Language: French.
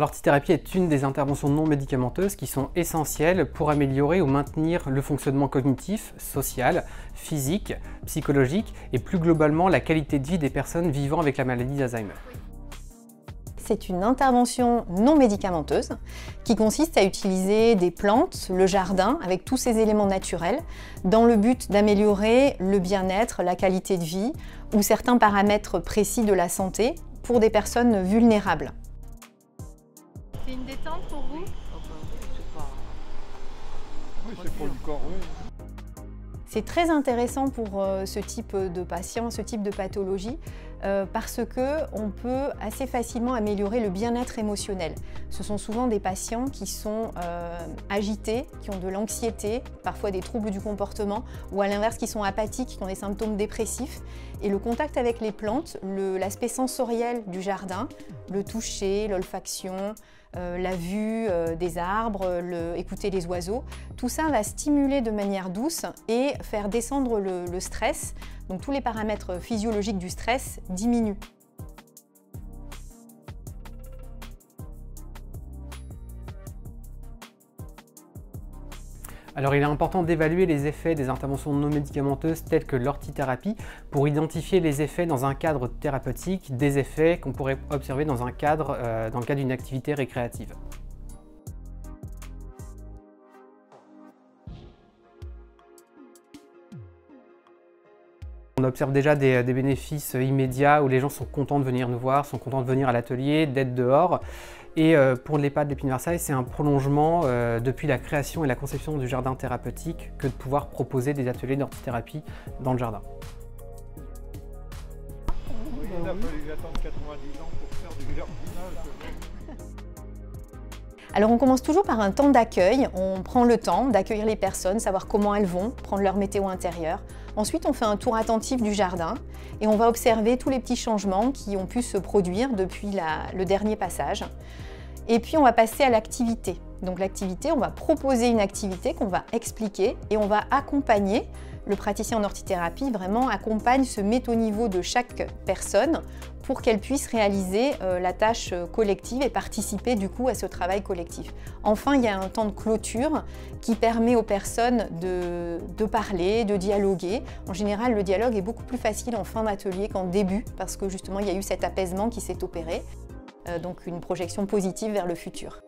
l'ortithérapie est une des interventions non médicamenteuses qui sont essentielles pour améliorer ou maintenir le fonctionnement cognitif, social, physique, psychologique et plus globalement la qualité de vie des personnes vivant avec la maladie d'Alzheimer. C'est une intervention non médicamenteuse qui consiste à utiliser des plantes, le jardin, avec tous ces éléments naturels, dans le but d'améliorer le bien-être, la qualité de vie ou certains paramètres précis de la santé pour des personnes vulnérables. C'est une détente pour vous? Oui, c'est pour le corps, oui. C'est très intéressant pour ce type de patient, ce type de pathologie, parce qu'on peut assez facilement améliorer le bien-être émotionnel. Ce sont souvent des patients qui sont agités, qui ont de l'anxiété, parfois des troubles du comportement, ou à l'inverse qui sont apathiques, qui ont des symptômes dépressifs. Et le contact avec les plantes, l'aspect sensoriel du jardin, le toucher, l'olfaction, la vue des arbres, écouter les oiseaux, tout ça va stimuler de manière douce et faire descendre le stress. Donc tous les paramètres physiologiques du stress diminuent. Alors il est important d'évaluer les effets des interventions non médicamenteuses telles que l'ortithérapie pour identifier les effets dans un cadre thérapeutique des effets qu'on pourrait observer dans le cadre d'une activité récréative. On observe déjà des bénéfices immédiats où les gens sont contents de venir nous voir, sont contents de venir à l'atelier, d'être dehors. Et pour l'EHPAD l'Épine Versailles, c'est un prolongement depuis la création et la conception du jardin thérapeutique que de pouvoir proposer des ateliers d'ortithérapie dans le jardin. Oui, il a fallu attendre 90 ans pour faire du jardinage. Alors on commence toujours par un temps d'accueil, on prend le temps d'accueillir les personnes, savoir comment elles vont, prendre leur météo intérieure. Ensuite on fait un tour attentif du jardin et on va observer tous les petits changements qui ont pu se produire depuis le dernier passage. Et puis on va passer à l'activité. Donc l'activité, on va proposer une activité qu'on va expliquer et on va accompagner. Le praticien en ortithérapie vraiment accompagne, se met au niveau de chaque personne pour qu'elle puisse réaliser la tâche collective et participer du coup à ce travail collectif. Enfin, il y a un temps de clôture qui permet aux personnes de parler, de dialoguer. En général, le dialogue est beaucoup plus facile en fin d'atelier qu'en début parce que justement, il y a eu cet apaisement qui s'est opéré. Donc une projection positive vers le futur.